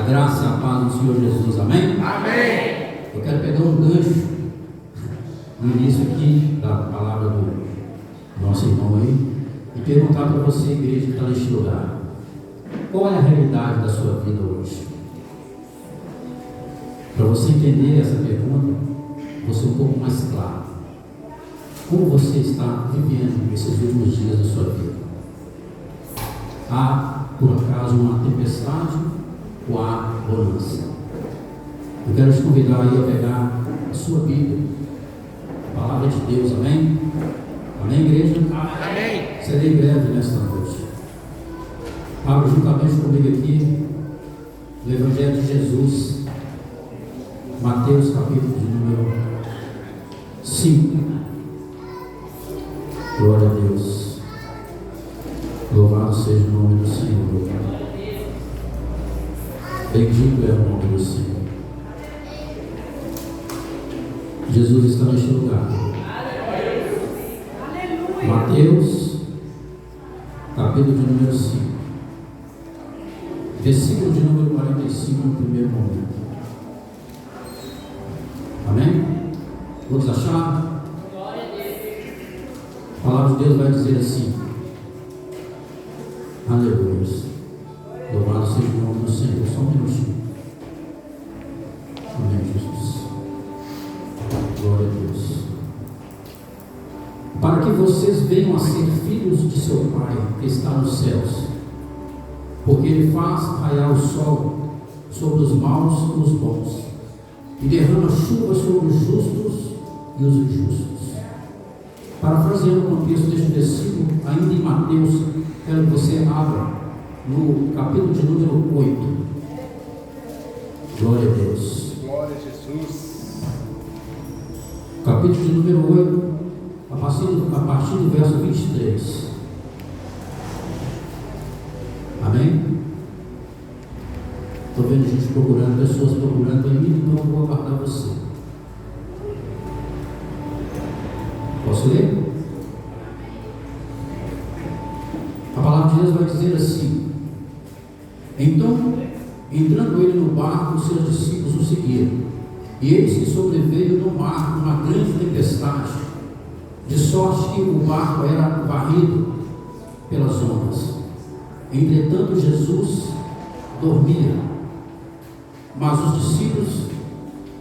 graça e a paz do Senhor Jesus, amém? Amém. Eu quero pegar um gancho no início aqui da palavra do nosso irmão aí e perguntar para você, igreja que está neste lugar, qual é a realidade da sua vida hoje? Para você entender essa pergunta, você um pouco mais claro. Como você está vivendo esses últimos dias da sua vida? Há, por acaso, uma tempestade ou há bonança? Eu quero te convidar aí a pegar a sua Bíblia, a palavra de Deus, amém? Amém, igreja? Amém. Serei breve nesta noite. Abra juntamente comigo aqui no Evangelho de Jesus, Mateus capítulo de número 5. Glória a Deus. Louvado seja o nome do Senhor. Bendito é o nome do Senhor. Jesus está neste lugar. Mateus capítulo de número 5, versículo de número 45 no primeiro momento. Amém? Vamos achar? A palavra de Deus vai dizer assim: aleluia, louvado seja o nome do Senhor. Só um minutinho. Amém, Jesus. Glória a Deus. Para que vocês venham a ser filhos de seu Pai que está nos céus, porque Ele faz raiar o sol sobre os maus e os bons, e derrama chuva sobre os justos e os injustos. Parafraseando o contexto deste versículo, ainda em Mateus, quero que você abra no capítulo de número 8. Glória a Deus. Glória a Jesus. Capítulo de número 8, a partir do verso 23. Amém? Estou vendo gente procurando, pessoas procurando em mim, então eu vou aguardar você. Posso ler? A palavra de Deus vai dizer assim: então, entrando ele no barco, os seus discípulos o seguiram, e eis que sobreveio no mar uma grande tempestade, de sorte que o barco era varrido pelas ondas. Entretanto, Jesus dormia, mas os discípulos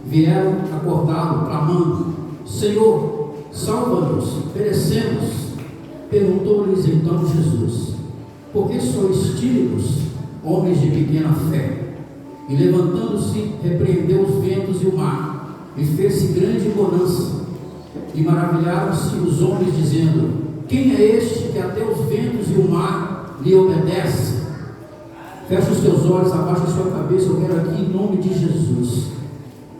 vieram acordá-lo, clamando: Senhor, salva-nos, perecemos. Perguntou-lhes então Jesus: por que sois tímidos, homens de pequena fé? E levantando-se, repreendeu os ventos e o mar, e fez-se grande bonança. E maravilharam-se os homens, dizendo: quem é este que até os ventos e o mar lhe obedecem? Feche os teus olhos, abaixa a sua cabeça. Eu quero aqui, em nome de Jesus,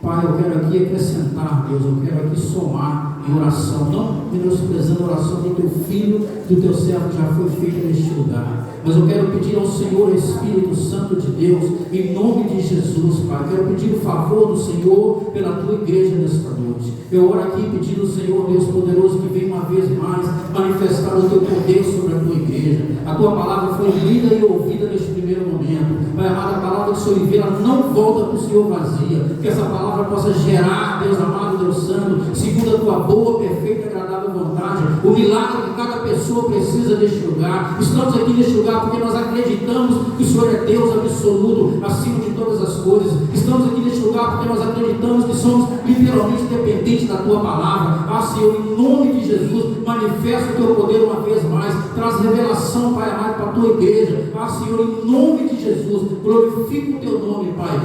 Pai, eu quero aqui acrescentar, Deus, eu quero aqui somar em oração, não menosprezando a oração do teu filho, do teu servo que já foi feito neste lugar, mas eu quero pedir ao Senhor, Espírito Santo de Deus, em nome de Jesus, Pai, quero pedir o favor do Senhor pela tua igreja nesta noite. Eu oro aqui pedindo ao Senhor, Deus poderoso, que venha uma vez mais manifestar o teu poder sobre a tua igreja. A tua palavra foi lida e ouvida neste primeiro momento, Pai amado, a palavra que o Senhor envia, ela não volta para o Senhor vazia, que essa palavra possa gerar, Deus amado, Deus santo, segundo a tua boa, perfeita e agradável vontade, o milagre que cada pessoa precisa neste lugar. Estamos aqui neste lugar porque nós acreditamos que o Senhor é Deus absoluto, acima de todas as coisas. Estamos aqui neste lugar porque nós acreditamos que somos literalmente dependentes da tua palavra. Ah, Senhor, em nome de Jesus, manifesta o teu poder uma vez mais, traz revelação, Pai amado, para a tua igreja. Ah, Senhor, em nome de Jesus, glorifica o teu nome, Pai,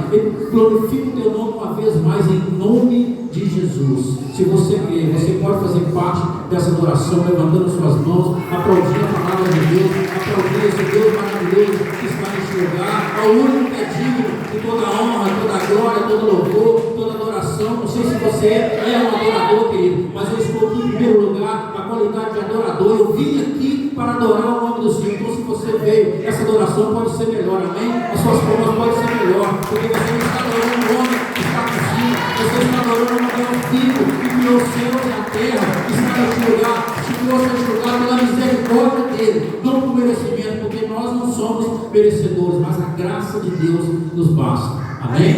glorifica o teu nome uma vez mais, em nome de Jesus. Se você quer, você pode fazer parte dessa adoração, levantando suas mãos, aplaudindo a palavra de Deus, aplaudindo esse Deus maravilhoso que está neste lugar, ao único que é digno de toda honra, toda glória, todo louvor, toda adoração. Não sei se você é um adorador, querido, mas eu estou aqui em primeiro lugar, na qualidade de adorador. Eu vim aqui para adorar o nome do Senhor. Então, se você veio, essa adoração pode ser melhor, amém? As suas palmas podem ser melhor, porque você não está adorando o homem que está por cima, você está adorando o Filho que criou os céus e a terra, que está neste lugar, que criou neste lugar pela misericórdia dele, não por merecimento, porque nós não somos merecedores, mas a graça de Deus nos basta. Amém?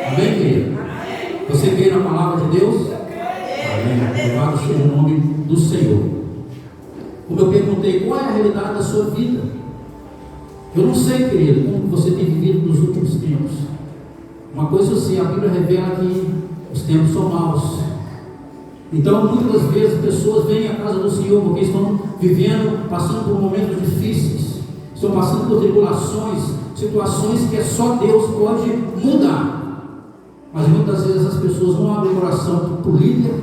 Amém, querido? Você crê na palavra de Deus? Amém. Louvado seja o nome do Senhor. Como eu perguntei, qual é a realidade da sua vida? Eu não sei, querido, como você tem vivido nos últimos tempos. Uma coisa eu sei, a Bíblia revela que os tempos são maus. Então, muitas vezes, pessoas vêm à casa do Senhor porque estão vivendo, passando por momentos difíceis, estão passando por tribulações, situações que só Deus pode mudar. Mas muitas vezes as pessoas não abrem o coração para o líder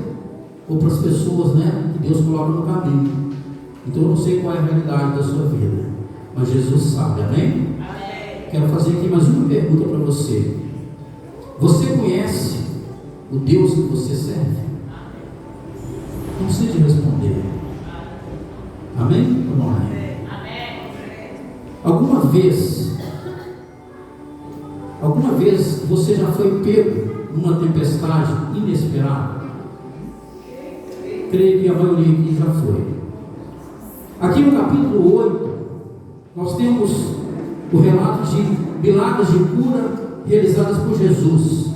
ou para as pessoas, né, que Deus coloca no caminho. Então, eu não sei qual é a realidade da sua vida, mas Jesus sabe. Amém? Quero fazer aqui mais uma pergunta para você. Você conhece o Deus que você serve? Não precisa responder. Amém ou não é? Alguma vez você já foi pego numa tempestade inesperada? Creio que a maioria aqui já foi. Aqui no capítulo 8, nós temos o relato de milagres de cura realizadas por Jesus.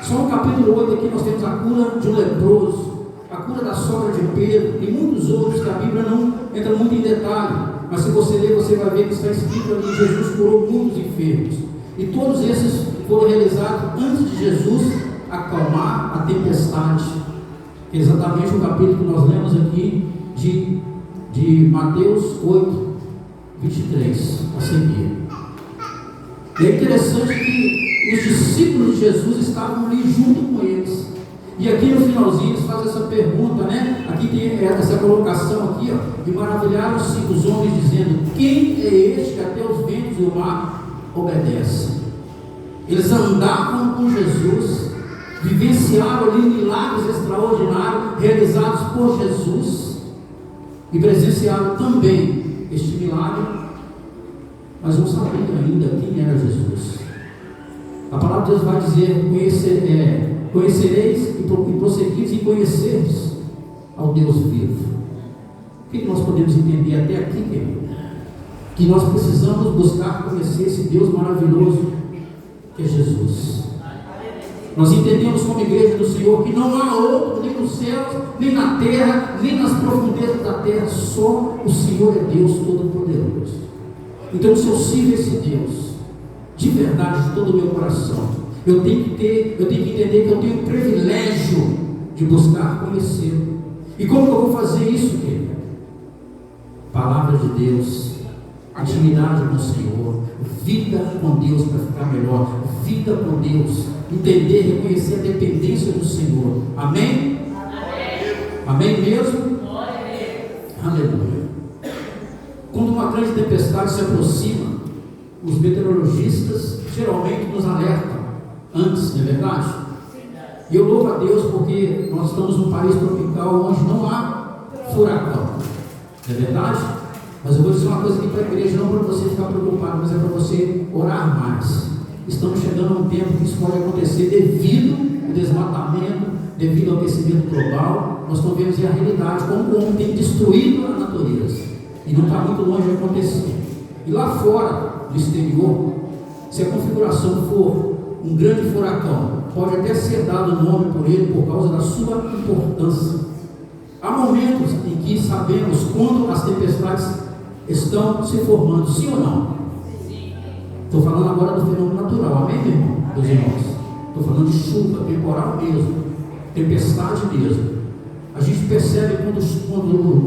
Só no capítulo 8 aqui nós temos a cura de um leproso, a cura da sogra de Pedro e muitos outros que a Bíblia não entra muito em detalhe, mas se você ler, você vai ver que está escrito ali que Jesus curou muitos enfermos, e todos esses foram realizados antes de Jesus acalmar a tempestade. Exatamente o capítulo que nós lemos aqui de Mateus 8, 23 a seguir. E é interessante que os discípulos de Jesus estavam ali junto com eles. E aqui no finalzinho eles fazem essa pergunta, né? Aqui tem essa colocação aqui, ó. E maravilharam-se os homens, dizendo: quem é este que até os ventos e o mar obedece? Eles andavam com Jesus, vivenciaram ali milagres extraordinários realizados por Jesus, e presenciaram também este milagre, mas não sabiam ainda quem era Jesus. A palavra de Deus vai dizer: conhecereis e prosseguireis em conheceres ao Deus vivo. O que nós podemos entender até aqui, querido? Que nós precisamos buscar conhecer esse Deus maravilhoso que é Jesus. Nós entendemos como igreja do Senhor que não há outro, nem nos céus, nem na terra, nem nas profundezas da terra. Só o Senhor é Deus Todo-Poderoso. Então, se eu sirvo esse Deus de verdade, de todo o meu coração, eu tenho que entender que eu tenho o privilégio de buscar conhecê-lo. E como que eu vou fazer isso, querido? Palavra de Deus, intimidade com o Senhor, vida com Deus para ficar melhor, vida com Deus, entender, reconhecer a dependência do Senhor. Amém? Amém mesmo? Aleluia. Quando uma grande tempestade se aproxima, os meteorologistas geralmente nos alertam antes, não é verdade? E eu louvo a Deus porque nós estamos num país tropical onde não há furacão, não é verdade? Mas eu vou dizer uma coisa aqui para a igreja, não para você ficar preocupado, mas é para você orar mais. Estamos chegando a um tempo que isso pode acontecer devido ao desmatamento, devido ao aquecimento global. Nós estamos vendo a realidade, como o homem tem destruído a natureza, e não está muito longe de acontecer. E lá fora, no exterior, se a configuração for um grande furacão, pode até ser dado nome por ele por causa da sua importância. Há momentos em que sabemos quando as tempestades estão se formando, sim ou não? Estou falando agora do fenômeno natural, amém, meu irmão? Meus irmãos, estou falando de chuva, temporal mesmo, tempestade mesmo. A gente percebe quando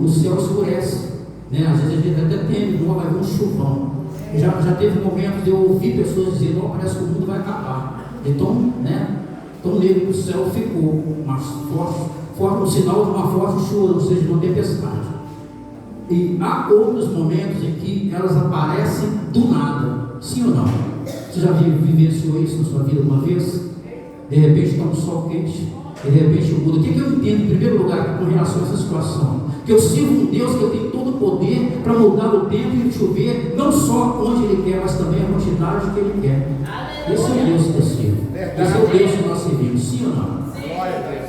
o céu escurece, né? Às vezes a gente até teme, não vai vir um chuvão. Já teve momentos de eu ouvir pessoas dizendo: parece que o mundo vai acabar. Então, tão negro que o céu ficou, mas forte, um sinal de uma forte chuva, ou seja, de uma tempestade. E há outros momentos em que elas aparecem do nada, sim ou não? Você já vivenciou isso na sua vida uma vez? De repente está um sol quente, e de repente muda. O que eu entendo em primeiro lugar com relação a essa situação? Que eu sirvo um Deus que eu tenho todo o poder para mudar o tempo e chover, não só onde Ele quer, mas também a quantidade que Ele quer. Esse é o Deus que eu sirvo. Esse é o Deus que nós servimos, sim ou não?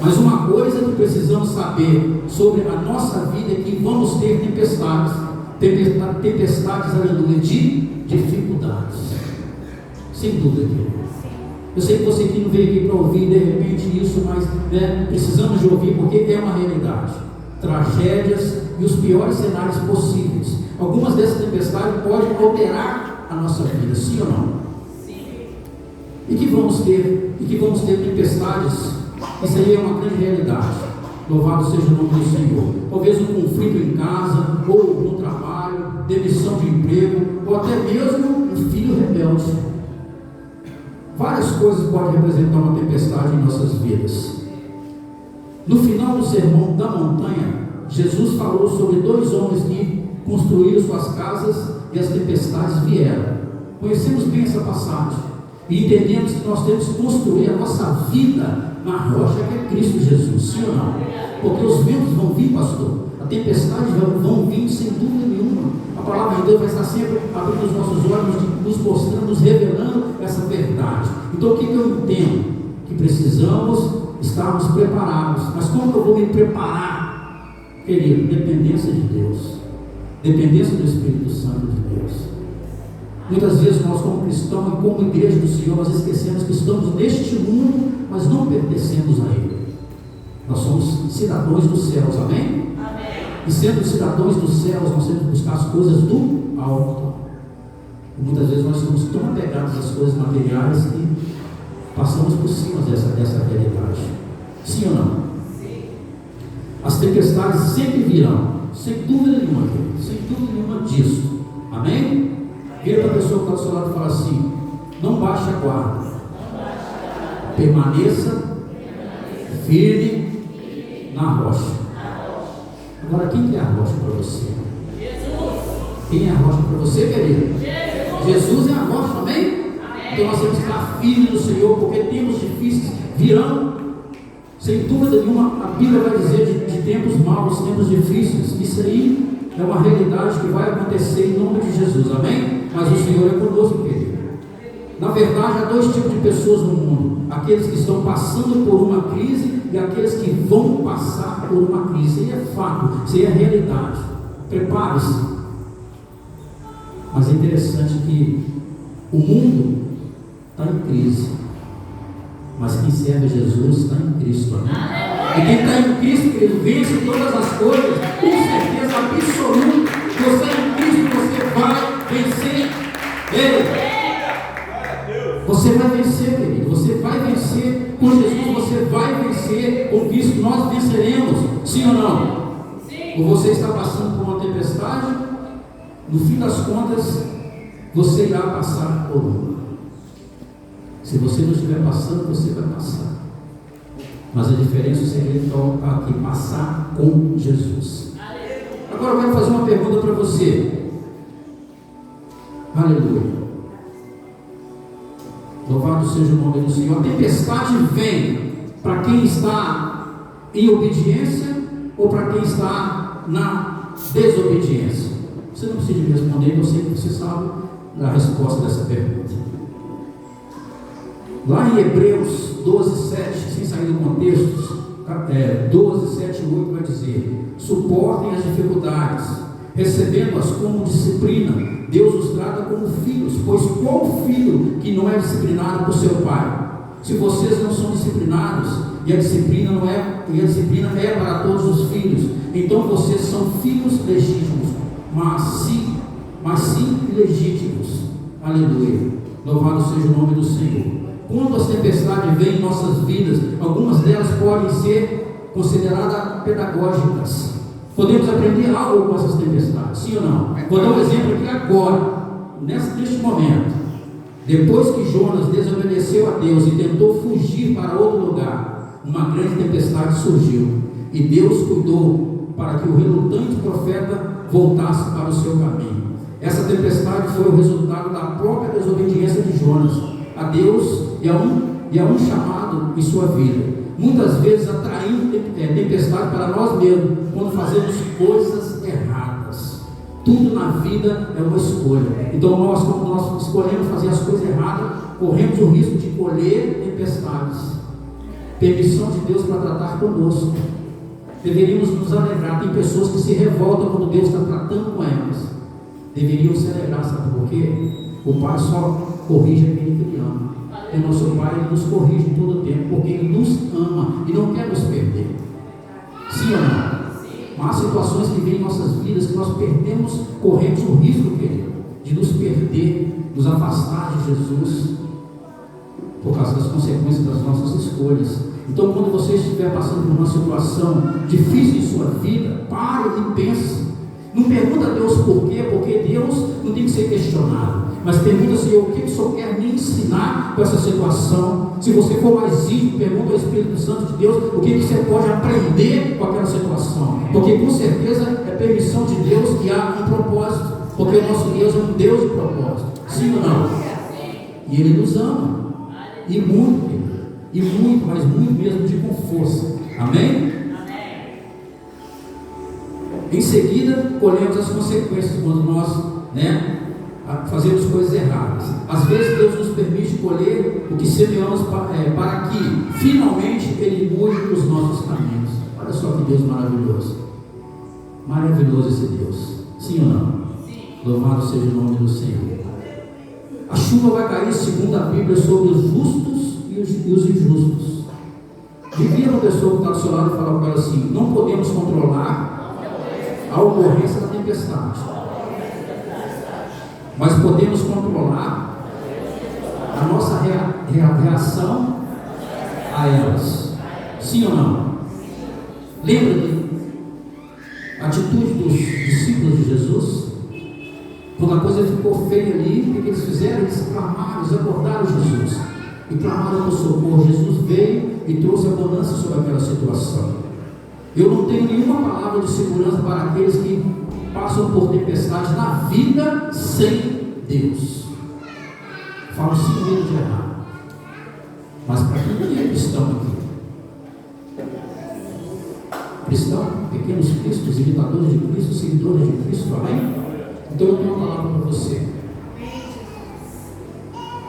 Mas uma coisa que precisamos saber sobre a nossa vida é que vamos ter tempestades tempestades, aleluia, de dificuldades. Sem dúvida, querido. Eu sei que você aqui não veio aqui para ouvir de repente isso, mas precisamos de ouvir porque é uma realidade. Tragédias e os piores cenários possíveis. Algumas dessas tempestades podem alterar a nossa vida, sim ou não? Sim. E que vamos ter tempestades. Isso aí é uma grande realidade. Louvado seja o nome do Senhor. Talvez um conflito em casa, ou no trabalho, demissão de emprego, ou até mesmo um filho rebelde. Várias coisas podem representar uma tempestade em nossas vidas. No final do sermão da montanha, Jesus falou sobre 2 homens que construíram suas casas e as tempestades vieram. Conhecemos bem essa passagem e entendemos que nós temos que construir a nossa vida na rocha que é Cristo Jesus, sim ou não? Porque os ventos vão vir, pastor, a tempestade vão vir sem dúvida nenhuma. A palavra de Deus vai estar sempre abrindo os nossos olhos, nos mostrando, nos revelando essa verdade. Então o que eu entendo? Que precisamos estarmos preparados. Mas como eu vou me preparar? Querido, dependência de Deus, dependência do Espírito Santo de Deus. Muitas vezes nós, como cristãos e como igreja do Senhor, nós esquecemos que estamos neste mundo, mas não pertencemos a Ele. Nós somos cidadãos dos céus, amém? Amém. E sendo cidadãos dos céus, nós temos que buscar as coisas do alto. E muitas vezes nós estamos tão apegados às coisas materiais que passamos por cima dessa realidade. Sim ou não? Sim. As tempestades sempre virão, sem dúvida nenhuma, sem dúvida nenhuma disso. Amém? Vira para a pessoa que está do seu lado e fala assim: não baixe a guarda, permaneça firme na rocha. Agora, quem é a rocha para você? Jesus. Quem é a rocha para você, querido? Jesus é a rocha, amém? Então nós temos que estar firmes no Senhor, porque tempos difíceis virão. Sem dúvida nenhuma, a Bíblia vai dizer de tempos maus, tempos difíceis. Isso aí é uma realidade que vai acontecer em nome de Jesus, amém? Mas o Senhor é conosco, querido. Na verdade, há 2 tipos de pessoas no mundo: aqueles que estão passando por uma crise e aqueles que vão passar por uma crise. Isso aí é fato, isso aí é realidade. Prepare-se. Mas é interessante que o mundo está em crise, mas quem serve a Jesus está em Cristo, amém? E quem está em Cristo, ele vence todas as coisas, com certeza absoluta. Você em Cristo, você vai vencer. Ei, você vai vencer, querido. Você vai vencer com Jesus. Você vai vencer com Cristo. Nós venceremos, sim ou não? Sim. Ou você está passando por uma tempestade, no fim das contas, você irá passar por uma. Se você não estiver passando, você vai passar. Mas a diferença, o segredo está aqui: passar com Jesus. Agora eu quero fazer uma pergunta para você. Aleluia. Louvado seja o nome do Senhor. A tempestade vem para quem está em obediência ou para quem está na desobediência? Você não precisa me responder, eu sei que você sabe a resposta dessa pergunta. Lá em Hebreus 12, 7, sem sair do contexto, 12, 7 e 8 vai dizer: suportem as dificuldades, recebendo-as como disciplina. Deus os trata como filhos, pois qual filho que não é disciplinado por seu pai? Se vocês não são disciplinados, e a disciplina é para todos os filhos, então vocês são filhos legítimos, mas sim ilegítimos. Aleluia. Louvado seja o nome do Senhor. Quando as tempestades vêm em nossas vidas, algumas delas podem ser consideradas pedagógicas. Podemos aprender algo com essas tempestades, sim ou não? Vou dar um exemplo aqui agora, neste momento. Depois que Jonas desobedeceu a Deus e tentou fugir para outro lugar, uma grande tempestade surgiu, e Deus cuidou para que o relutante profeta voltasse para o seu caminho. Essa tempestade foi o resultado da própria desobediência de Jonas a Deus e a um chamado em sua vida. Muitas vezes atraindo tempestade para nós mesmos, quando fazemos coisas erradas. Tudo na vida é uma escolha. Então quando nós escolhemos fazer as coisas erradas, corremos o risco de colher tempestades. Permissão de Deus para tratar conosco. Deveríamos nos alegrar. Tem pessoas que se revoltam quando Deus está tratando com elas. deveriam celebrar, sabe por quê? O Pai só corrige aquele que Ele ama. E o nosso Pai, Ele nos corrige todo o tempo, porque Ele nos ama e não quer nos perder. Sim ou não? Há situações que vêm em nossas vidas que nós perdemos, corremos o risco, querido, de nos perder, nos afastar de Jesus, por causa das consequências das nossas escolhas. Então, quando você estiver passando por uma situação difícil em sua vida, pare e pense. Não pergunta a Deus por quê, porque Deus não tem que ser questionado. Mas pergunta, Senhor, o que o Senhor quer me ensinar com essa situação? Se você for mais íntimo, pergunta ao Espírito Santo de Deus o que você pode aprender com aquela situação. Porque com certeza é permissão de Deus que há um propósito. Porque o nosso Deus é um Deus de propósito. Sim ou não? E Ele nos ama. E muito, mas muito mesmo, de com força. Amém? Em seguida, colhemos as consequências quando nós, fazemos coisas erradas. Às vezes Deus nos permite colher o que semeamos para que finalmente Ele mude os nossos caminhos. Olha só que Deus maravilhoso. Maravilhoso esse Deus. Sim ou não? Sim. Louvado seja o nome do Senhor. A chuva vai cair, segundo a Bíblia, sobre os justos e os injustos. Devia uma pessoa que está do seu lado e falar para ela assim: não podemos controlar a ocorrência da tempestade, mas podemos controlar a nossa reação a elas. Sim ou não? Lembra da atitude dos discípulos de Jesus? Quando a coisa ficou feia ali, o que eles fizeram? Eles clamaram, eles acordaram Jesus e clamaram por socorro. Jesus veio e trouxe abundância sobre aquela situação. Eu não tenho nenhuma palavra de segurança para aqueles que passam por tempestade na vida sem Deus. Falo sem medo de errar. Mas para quem é cristão aqui? Cristão, pequenos cristos, imitadores de Cristo, seguidores de Cristo, amém? Então eu tenho uma palavra para você.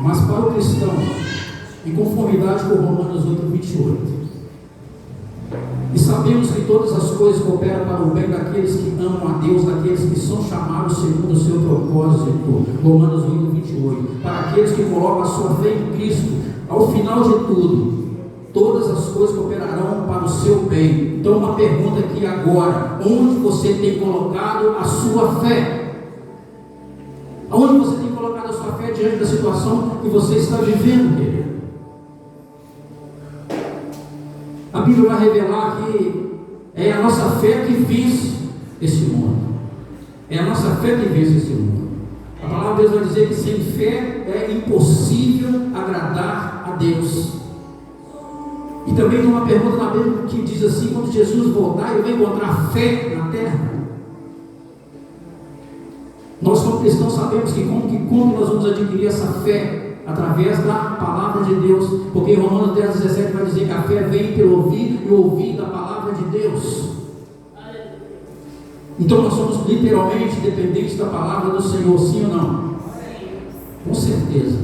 Mas para o cristão, em conformidade com Romanos 8:28, e sabemos que todas as coisas cooperam para o bem daqueles que amam a Deus, daqueles que são chamados segundo o seu propósito. Romanos 8:28. Para aqueles que colocam a sua fé em Cristo, ao final de tudo, todas as coisas cooperarão para o seu bem. Então, uma pergunta aqui agora: onde você tem colocado a sua fé? Aonde você tem colocado a sua fé diante da situação que você está vivendo, querido? A Bíblia vai revelar que é a nossa fé que vence esse mundo. É a nossa fé que vence esse mundo. A palavra de Deus vai dizer que sem fé é impossível agradar a Deus. E também tem uma pergunta na Bíblia que diz assim: quando Jesus voltar, Ele vai encontrar fé na terra? Nós, como cristãos, sabemos que como nós vamos adquirir essa fé? Através da palavra de Deus, porque em Romanos 10:17 vai dizer que a fé vem pelo ouvir e ouvir da palavra de Deus. Então nós somos literalmente dependentes da palavra do Senhor, sim ou não? Com certeza.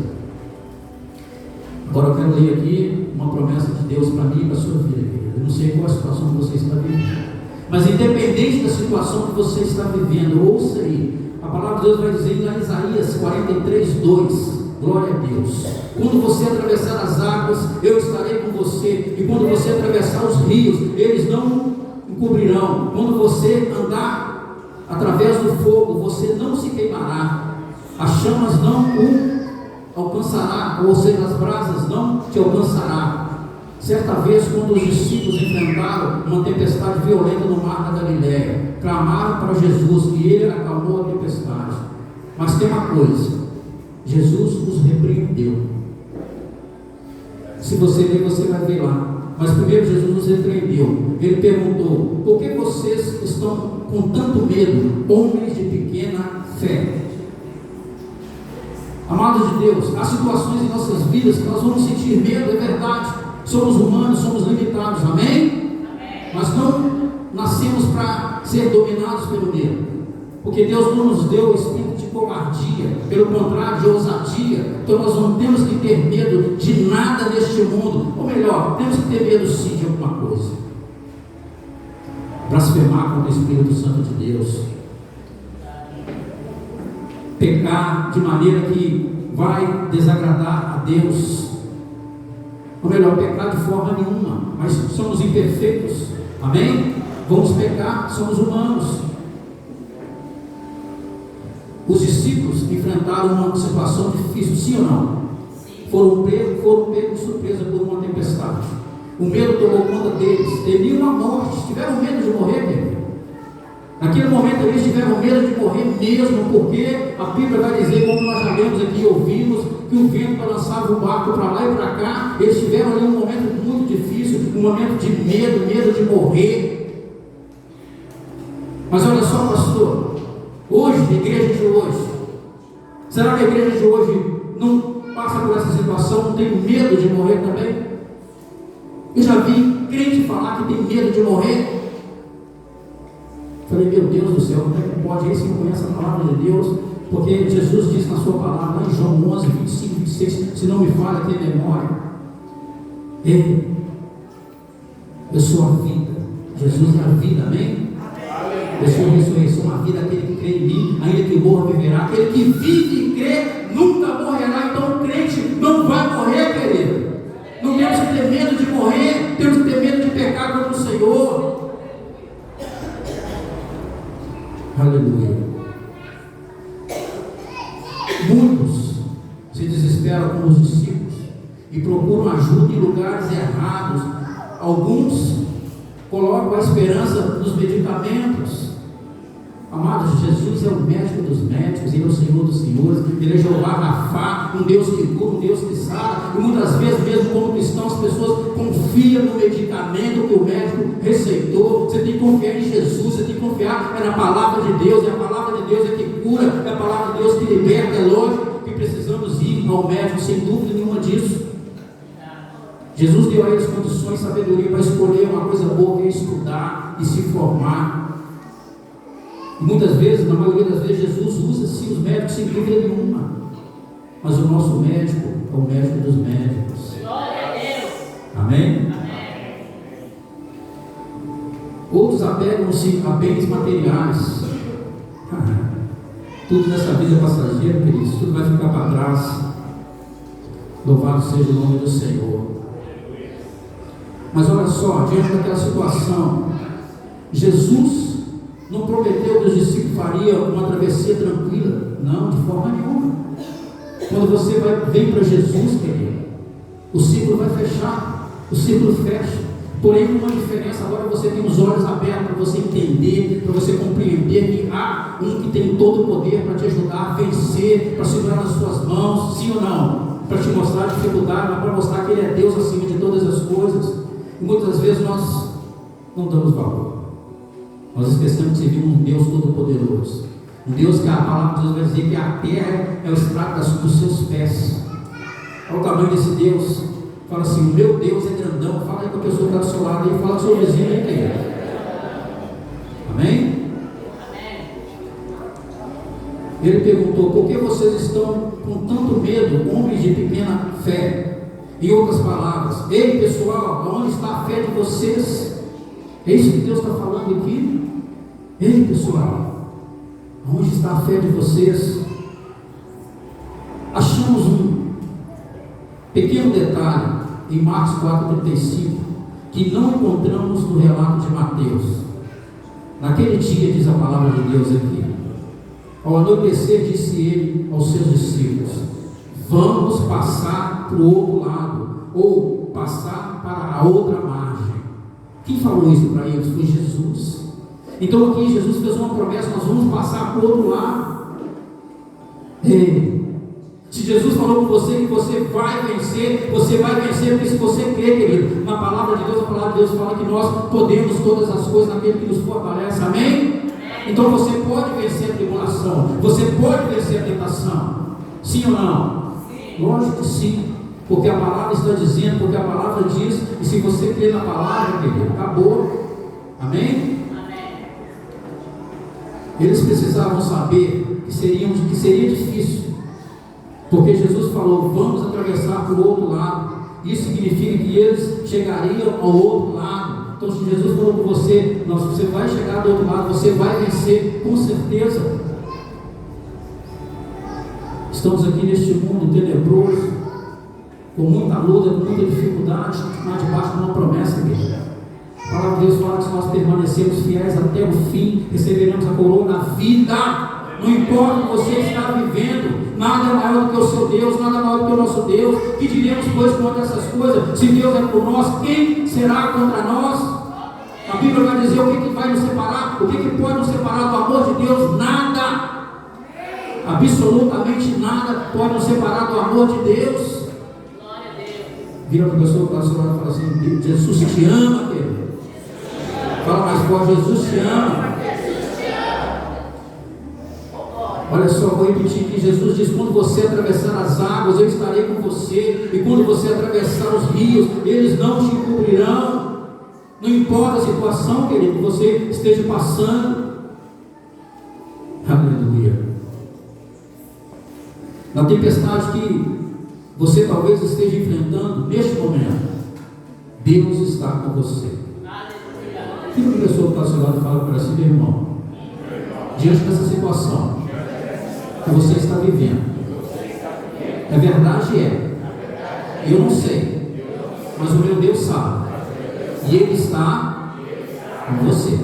Agora eu quero ler aqui uma promessa de Deus para mim e para a sua vida, querido. Eu não sei qual a situação que você está vivendo, mas independente da situação que você está vivendo, ouça aí, a palavra de Deus vai dizer em Isaías 43:2. Glória a Deus. Quando você atravessar as águas, eu estarei com você. E quando você atravessar os rios, eles não encobrirão. Quando você andar através do fogo, você não se queimará. As chamas não o alcançará, ou seja, as brasas não te alcançará. Certa vez, quando os discípulos enfrentaram uma tempestade violenta no mar da Galileia, clamaram para Jesus e Ele acalmou a tempestade. Mas tem uma coisa: Jesus os repreendeu. Se você ler, você vai ver lá. Mas primeiro Jesus nos repreendeu. Ele perguntou: por que vocês estão com tanto medo, homens de pequena fé? Amados de Deus, há situações em nossas vidas que nós vamos sentir medo, é verdade. Somos humanos, somos limitados, amém? Mas não nascemos para ser dominados pelo medo. Porque Deus não nos deu o espírito de covardia, pelo contrário, de ousadia. Então nós não temos que ter medo de nada neste mundo. Ou melhor, temos que ter medo sim de alguma coisa. Blasfemar contra o Espírito Santo de Deus. pecar de maneira que vai desagradar a Deus. Ou melhor, pecar de forma nenhuma, mas somos imperfeitos, amém? Vamos pecar, somos humanos. Os discípulos enfrentaram uma situação difícil, sim ou não? Foram pegos de surpresa por uma tempestade. O medo tomou conta deles, temiam a morte, tiveram medo de morrer, querido. Naquele momento eles tiveram medo de morrer mesmo, porque a Bíblia vai dizer, como nós já lemos aqui e ouvimos, que o vento balançava o barco para lá e para cá. Eles tiveram ali um momento muito difícil, um momento de medo de morrer. Mas olha só, pastor, hoje, a igreja de hoje, será que a igreja de hoje não passa por essa situação, não tem medo de morrer também? Eu já vi crente falar que tem medo de morrer. Falei, meu Deus do céu, como é que pode? Esse não conhece a palavra de Deus? Porque Jesus diz na sua palavra, em João 11, 25, 26, se não me falha aqui a memória, eu sou a vida, Jesus é a vida, amém? Eu sou a ressurreição, a vida, aquele que crê em mim, ainda que morra, viverá. Aquele que vive e crê, nunca morrerá. Então o crente não vai morrer, querido. Não temos que ter medo de morrer, temos que ter medo de pecar contra o Senhor. Aleluia. Muitos se desesperam como os discípulos e procuram ajuda em lugares errados. Alguns colocam a esperança nos medicamentos. Amados, Jesus é o médico dos médicos, Ele é o Senhor dos senhores, Ele é Jeová Rafá, um Deus que cura, um Deus que sara. E muitas vezes, mesmo como cristãos, as pessoas confiam no medicamento que o médico receitou. Você tem que confiar em Jesus, você tem que confiar na palavra de Deus, e a palavra de Deus é que cura, é a palavra de Deus que liberta. É lógico que precisamos ir ao médico, sem dúvida nenhuma disso. Jesus deu a eles condições e sabedoria para escolher uma coisa boa, que é estudar e se formar. E muitas vezes, na maioria das vezes, Jesus usa sim os médicos sem dúvida nenhuma. Mas o nosso médico é o médico dos médicos. Glória a Deus. Amém? Outros apegam-se a bens materiais. Tudo nessa vida é passageiro, queridos. Tudo vai ficar para trás. Louvado seja o nome do Senhor. Mas olha só, diante daquela situação, Jesus não prometeu que os discípulos fariam uma travessia tranquila. Não, de forma nenhuma. Quando você vem para Jesus, querido, o ciclo vai fechar. O ciclo fecha. Porém, com uma diferença, agora você tem os olhos abertos para você entender, para você compreender que há um que tem todo o poder para te ajudar a vencer, para segurar nas suas mãos, sim ou não? Para te mostrar a dificuldade, mas para mostrar que Ele é Deus acima de todas as coisas. E muitas vezes nós não damos valor. Nós esquecemos de servir um Deus todo-poderoso. Um Deus que a palavra de Deus vai dizer que a terra é o estrago dos seus pés. Olha o tamanho desse Deus. Fala assim, o meu Deus é grandão. Fala aí com a pessoa que está do seu lado e fala com o seu vizinho aí, querido. Amém? Ele perguntou, por que vocês estão com tanto medo, homens de pequena fé? Em outras palavras, ei pessoal, aonde está a fé de vocês? É isso que Deus está falando aqui. Ei pessoal, aonde está a fé de vocês? Achamos um pequeno detalhe em Marcos 4,35 que não encontramos no relato de Mateus. Naquele dia, diz a palavra de Deus aqui, ao anoitecer disse ele aos seus discípulos, vamos passar para o outro lado, ou passar para a outra margem. Quem falou isso para eles? Foi Jesus. Então aqui Jesus fez uma promessa, nós vamos passar para o outro lado. Se Jesus falou com você que você vai vencer, porque se você crê, querido, na palavra de Deus, a palavra de Deus fala que nós podemos todas as coisas naquele que nos fortalece, amém? Então você pode vencer a tribulação, você pode vencer a tentação, sim ou não? Sim. Lógico que sim, porque a palavra está dizendo, porque a palavra diz, e se você crê na palavra, querido, acabou, amém? Eles precisavam saber que seria difícil, porque Jesus falou, vamos atravessar para o outro lado. Isso significa que eles chegariam ao outro lado. Então se Jesus falou com você, você vai chegar do outro lado, você vai vencer, com certeza. Estamos aqui neste mundo tenebroso, com muita luta, com muita dificuldade, mas debaixo de uma promessa, querido. A palavra de Deus fala que se nós permanecermos fiéis até o fim, receberemos a coroa da vida. Não importa o que você está vivendo, nada é maior do que o seu Deus, nada é maior do que o nosso Deus. Que diremos, pois, contra essas coisas? Se Deus é por nós, quem será contra nós? A Bíblia vai dizer o que vai nos separar, o que pode nos separar do amor de Deus? Nada, absolutamente nada pode nos separar do amor de Deus. Vira para a pessoa que está ao seu lado e fala assim: Jesus te ama, querido. Fala mais forte: Jesus te ama. Olha só, vou repetir aqui. Jesus diz: quando você atravessar as águas, eu estarei com você, e quando você atravessar os rios, eles não te encobrirão. Não importa a situação, querido, que você esteja passando. Aleluia. Na tempestade que você talvez esteja enfrentando neste momento, Deus está com você. Que uma pessoa que está ao seu lado fala para si: meu irmão, diante dessa situação que você está vivendo, é verdade, eu não sei, mas o meu Deus sabe, e Ele está com você.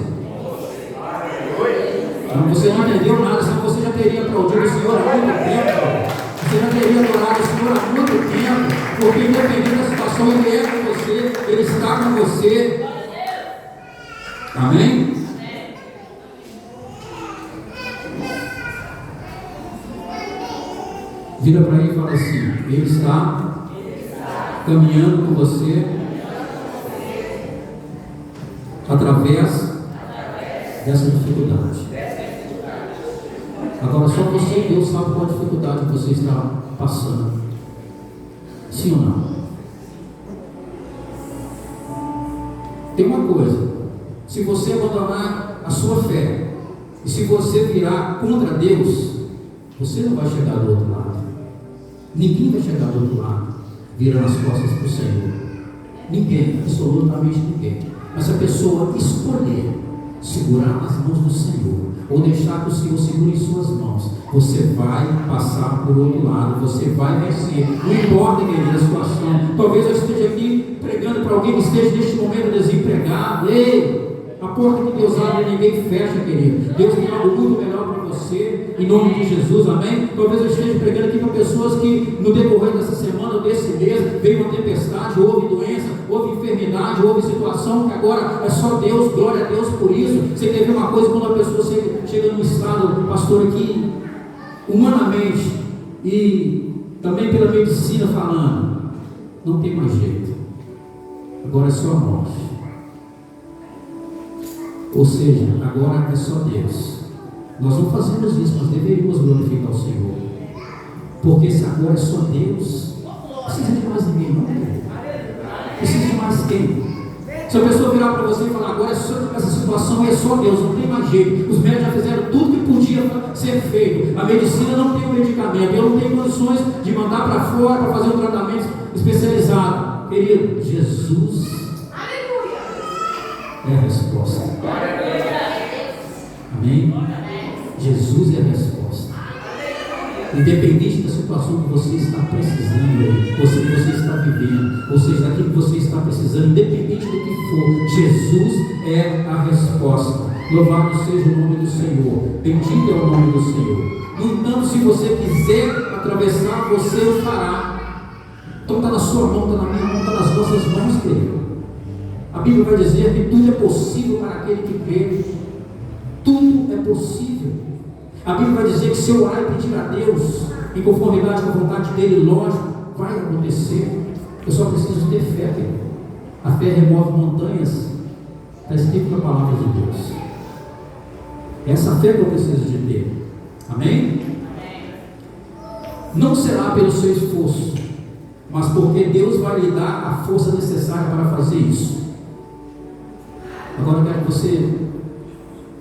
Então você não entendeu nada, senão você já teria aplaudido o Senhor há muito tempo. Você já teria adorado o Senhor há muito tempo, porque independente da situação, Ele é com você, Ele está com você. Amém? Vira para ele e fala assim: Ele está caminhando com você através dessa dificuldade. Agora só você e Deus sabe qual a dificuldade que você está passando. Sim ou não? Tem uma coisa: se você abandonar a sua fé, e se você virar contra Deus, você não vai chegar do outro lado. Ninguém vai chegar do outro lado virando as costas para o Senhor. Ninguém, absolutamente ninguém. Mas se a pessoa escolher segurar nas mãos do Senhor, ou deixar que o Senhor segure em suas mãos, você vai passar por outro lado, você vai vencer. Não importa, querido, a situação. Talvez eu esteja aqui pregando para alguém que esteja neste momento desempregado. Ei, a porta que Deus abre, ninguém fecha, querido. Deus tem algo muito melhor para você, em nome de Jesus, amém? Talvez eu esteja pregando aqui para pessoas que no decorrer dessa semana ou desse mês veio uma tempestade, houve doença, houve enfermidade, houve situação que agora é só Deus, glória a Deus por isso. Você quer ver uma coisa? Quando a pessoa chega num estado, pastor, aqui humanamente e também pela medicina falando, não tem mais jeito, agora é só a morte. Ou seja, agora é só Deus. Nós não fazemos isso, nós deveríamos glorificar o Senhor, porque se agora é só Deus, não precisa de mais ninguém, não precisa de mais quem? Se a pessoa virar para você e falar: agora essa situação é só Deus, não tem mais jeito, os médicos já fizeram tudo que podia ser feito, a medicina não tem um medicamento, eu não tenho condições de mandar para fora para fazer um tratamento especializado. Querido, Jesus é a resposta. Amém? Jesus é a resposta. Independente da situação que você está precisando, ou seja, você está vivendo, ou seja, daquilo que você está precisando, independente do que for, Jesus é a resposta. Louvado seja o nome do Senhor, bendito é o nome do Senhor. No entanto, se você quiser atravessar, você o fará. Então está na sua mão, está na minha mão, está nas nossas mãos, querido. A Bíblia vai dizer que tudo é possível para aquele que crê. Tudo é possível. A Bíblia vai dizer que se eu orar e pedir a Deus em conformidade com a vontade dele, lógico, vai acontecer. Eu só preciso ter fé, querido. A fé remove montanhas. Está escrito na palavra de Deus. Essa fé que eu preciso de ter. Amém? Não será pelo seu esforço, mas porque Deus vai lhe dar a força necessária para fazer isso. Agora eu quero que você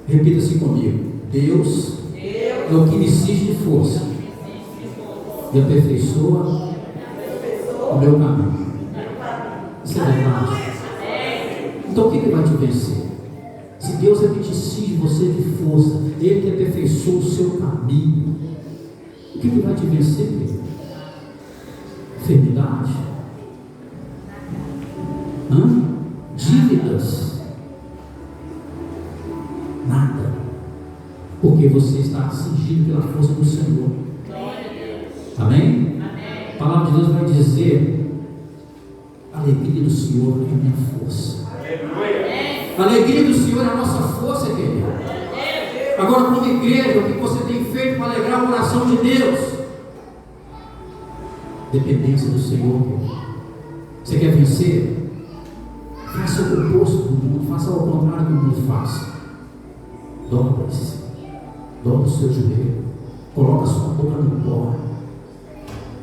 repita assim comigo: Deus é o que me cinge de força e aperfeiçoa o meu caminho. Isso é verdade. Então o que vai te vencer? Se Deus é que te cinge você de força, Ele que aperfeiçoa o seu caminho, o que vai te vencer, querido? Enfermidade? Dívidas? Nada. Porque você está cingido pela força do Senhor. Amém? A palavra de Deus vai dizer: a alegria do Senhor é a minha força. A alegria do Senhor é a nossa força, querido. Agora, como igreja, o que você tem feito para alegrar o coração de Deus? Dependência do Senhor, querido. Você quer vencer? Faça o oposto do mundo, faça ao contrário do mundo faz. Dobra-se, dobra o seu joelho, coloca a sua boca no pó.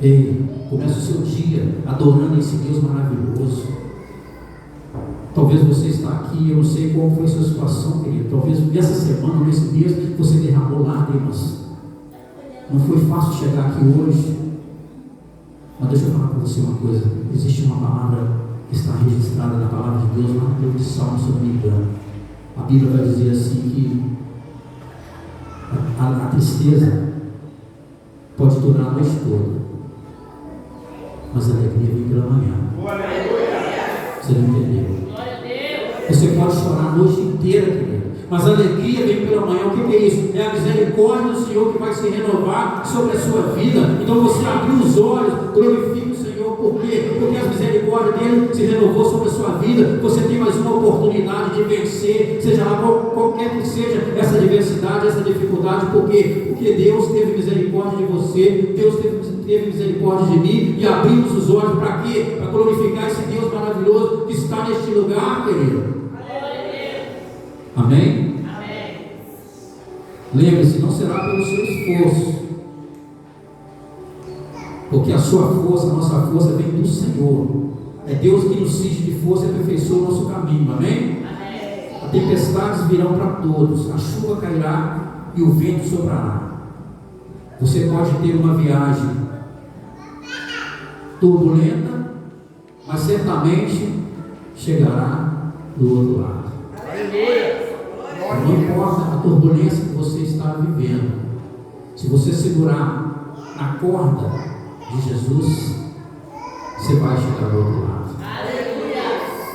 Ei, começa o seu dia adorando esse Deus maravilhoso. Talvez você está aqui, eu não sei qual foi a sua situação, querido. Talvez nessa semana, nesse mês, você derramou lágrimas. Não foi fácil chegar aqui hoje. Mas deixa eu falar para você uma coisa. Existe uma palavra que está registrada na palavra de Deus, lá no livro de Salmos, se eu não me engano. A Bíblia vai dizer assim que a tristeza pode durar a noite toda, mas a alegria vem pela manhã. Você não entendeu? Você pode chorar a noite inteira, querido, mas a alegria vem pela manhã. O que é isso? É a misericórdia do Senhor que vai se renovar sobre a sua vida. Então você abriu os olhos, glorifica o Senhor. Por quê? Porque a misericórdia dele se renovou sobre a sua vida. Você tem mais uma oportunidade de vencer, seja lá qualquer que seja essa adversidade, essa dificuldade. Por quê? Porque Deus teve misericórdia de você, Deus teve misericórdia de mim, e abrimos os olhos para quê? Para glorificar esse Deus maravilhoso que está neste lugar, querido. Amém? Amém. Lembre-se, não será pelo seu esforço, porque a sua força, a nossa força vem do Senhor. É Deus que nos cinge de força e aperfeiçoa o nosso caminho. Amém? Amém. As tempestades virão para todos, a chuva cairá e o vento soprará. Você pode ter uma viagem turbulenta, mas certamente chegará do outro lado. Aleluia. Não importa a turbulência que você está vivendo, se você segurar na corda de Jesus, você vai chegar do outro lado. Aleluia.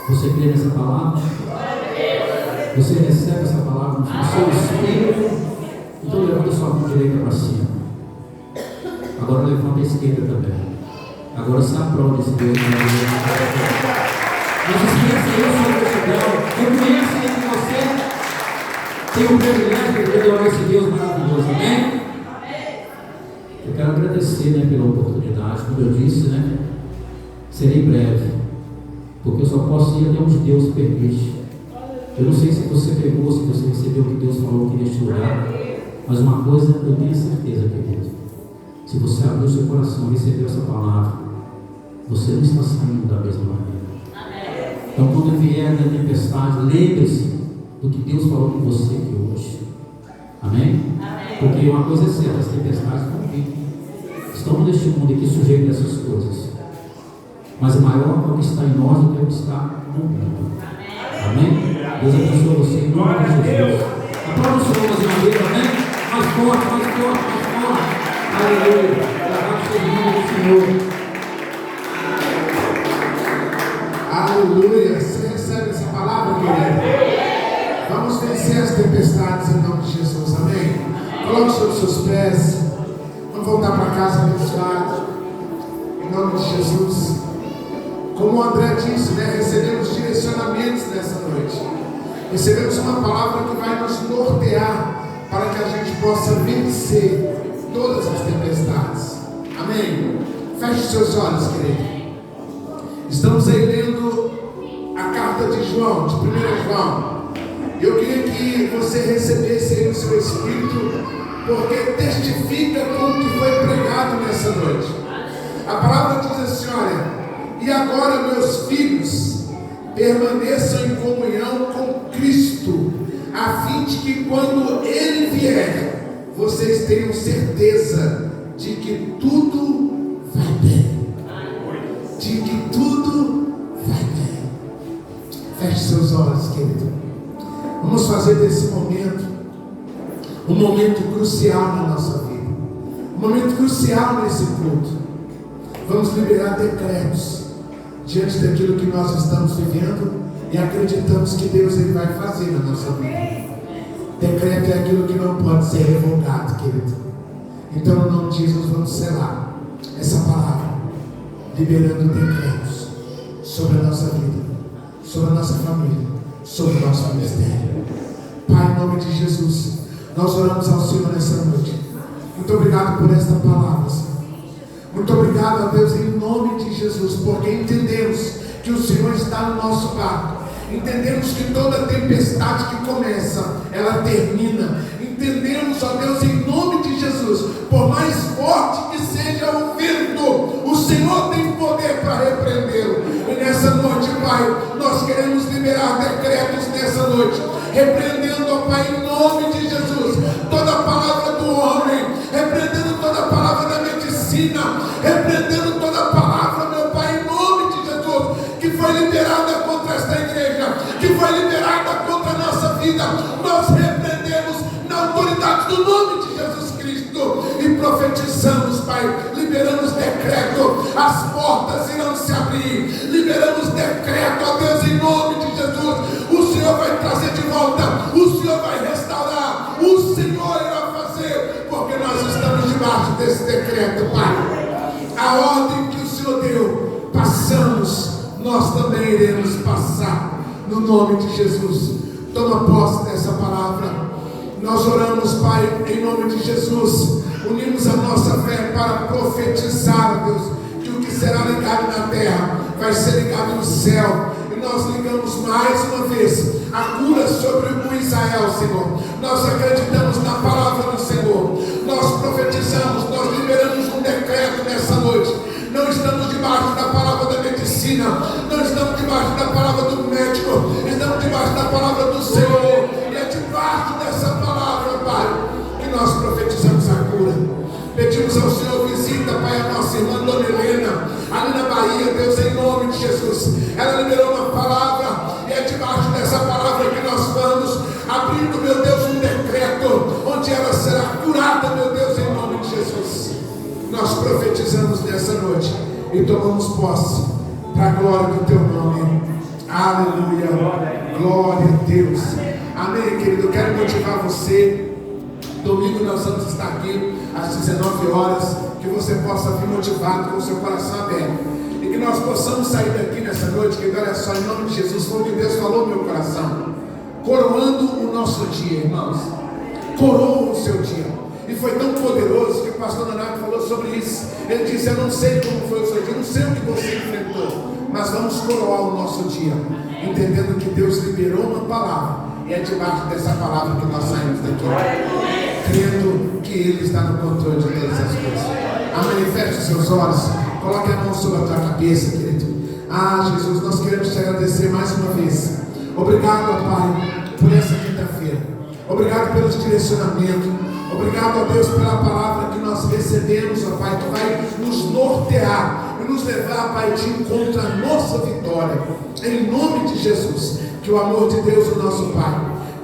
Você crê nessa palavra? Você recebe essa palavra no seu espírito? Então levanta sua mão direita para cima. Agora levanta a esquerda também. Agora se aplaude esse Deus maravilhoso. Não se esqueça, eu sou gratidão. Reconheça que você tem o privilégio de adorar esse Deus maravilhoso. Amém? Eu quero agradecer, pela oportunidade. Como eu disse, serei breve, porque eu só posso ir até onde Deus permite. Eu não sei se você pegou, se você recebeu o que Deus falou aqui neste lugar, mas uma coisa eu tenho certeza, querido: se você abriu seu coração e recebeu essa palavra, você não está saindo da mesma maneira. Então, quando vier a tempestade, lembre-se do que Deus falou com você aqui hoje. Amém? Porque uma coisa é certa: as tempestades vão vir. Estamos neste mundo aqui sujeitos a essas coisas, mas maior é o que está em nós do que o que está no mundo. Amém? Deus abençoe você em nome de Jesus. Aplauda o Senhor mais uma vez, amém? Mais forte, mais forte, mais forte. Aleluia. Louvado seja o nome do Senhor. Aleluia. Você recebe essa palavra, querido? Vamos vencer as tempestades em nome de Jesus, amém? Coloque sobre os seus pés. Vamos voltar para casa abençoado em nome de Jesus. Como o André disse, recebemos direcionamentos nessa noite. Recebemos uma palavra que vai nos nortear para que a gente possa vencer todas as tempestades. Amém? Feche seus olhos, querido. Estamos aí lendo a carta de João, de 1 João. Eu queria que você recebesse aí no seu espírito, porque testifica com o que foi pregado nessa noite. A palavra diz assim: olha, e agora, meus filhos, permaneçam em comunhão com Cristo, a fim de que quando Ele vier, vocês tenham certeza de que tudo vai bem. De que tudo vai bem. Feche seus olhos, querido. Vamos fazer desse momento um momento crucial na nossa vida. Um momento crucial nesse culto. Vamos liberar decretos diante daquilo que nós estamos vivendo e acreditamos que Deus ele vai fazer na nossa vida. Decreto é aquilo que não pode ser revogado, querido. Então, no nome de Jesus, vamos selar essa palavra, liberando decretos sobre a nossa vida, sobre a nossa família, sobre o nosso ministério. Pai, em nome de Jesus, nós oramos ao Senhor nessa noite. Muito obrigado por esta palavra, Senhor. Muito obrigado a Deus em nome de Jesus, porque entendemos que o Senhor está no nosso barco. Entendemos que toda tempestade que começa, ela termina. Entendemos, ó Deus, em nome de Jesus, por mais forte que seja o vento, o Senhor tem poder para repreendê-lo. E nessa noite, Pai, nós queremos liberar decretos nessa noite, repreendendo, ó Pai, em nome de Jesus, toda a palavra do homem, repreendendo toda a palavra da medicina, repreendendo toda a palavra, meu Pai, em nome de Jesus, que foi liberada contra esta igreja, que foi liberada contra a nossa vida. Nós repreendemos na autoridade do nome de Jesus Cristo e profetizamos, Pai, liberamos decreto, as portas irão se abrir, liberamos decreto, ó Deus, em nome de Jesus, o Senhor vai trazer de volta, o Senhor vai restaurar, o Senhor irá fazer, porque nós estamos debaixo desse decreto, Pai. A ordem que o Senhor deu, passamos, nós também iremos passar, no nome de Jesus. Toma posse dessa palavra. Nós oramos, Pai, em nome de Jesus, unimos a nossa fé para profetizar, Deus, que o que será ligado na terra vai ser ligado no céu. E nós ligamos mais uma vez a cura sobre o Israel, Senhor. Nós acreditamos na palavra do Senhor. Nós profetizamos, nós liberamos um decreto nessa noite. Não estamos debaixo da palavra da medicina, não estamos debaixo da palavra do médico, estamos debaixo da palavra do Senhor. E é debaixo dessa palavra, Pai, que nós profetizamos a cura. Pedimos ao Senhor, visita, Pai, a nossa irmã Dona Helena, ali na Bahia, Deus, em nome de Jesus. Ela liberou uma palavra, e é debaixo dessa palavra que nós vamos, abrindo, meu Deus, um decreto, onde ela será curada, meu Deus, em nome de Jesus. Nós profetizamos nessa noite e tomamos posse para a glória do teu nome. Aleluia. Glória a Deus. Amém, querido. Eu quero motivar você. Domingo nós vamos estar aqui às 19 horas. Que você possa vir motivado, com o seu coração aberto. E que nós possamos sair daqui nessa noite. Que olha só, em nome de Jesus, foi o que Deus falou no meu coração. Coroando o nosso dia, irmãos. Coroa o seu dia. E foi tão poderoso que o pastor Donato falou sobre isso. Ele disse: eu não sei como foi o seu dia, não sei o que você enfrentou, mas vamos coroar o nosso dia, entendendo que Deus liberou uma palavra, e é debaixo dessa palavra que nós saímos daqui, crendo que Ele está no controle de todas as coisas. Amém. Feche os seus olhos, coloque a mão sobre a tua cabeça, querido. Jesus, nós queremos te agradecer mais uma vez. Obrigado, Pai, por essa quinta-feira. Obrigado pelos direcionamentos. Obrigado, ó Deus, pela palavra que nós recebemos, ó Pai, que vai nos nortear e nos levar, Pai, de encontro à nossa vitória. Em nome de Jesus, que o amor de Deus, o nosso Pai,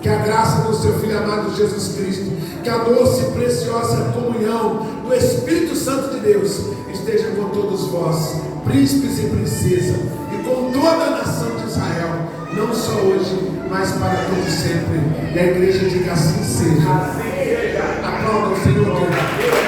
que a graça do seu Filho amado Jesus Cristo, que a doce e preciosa comunhão do Espírito Santo de Deus esteja com todos vós, príncipes e princesas, e com toda a nação de Israel, não só hoje, mas para todo sempre. E a igreja diga: assim seja. Aplauda o Senhor.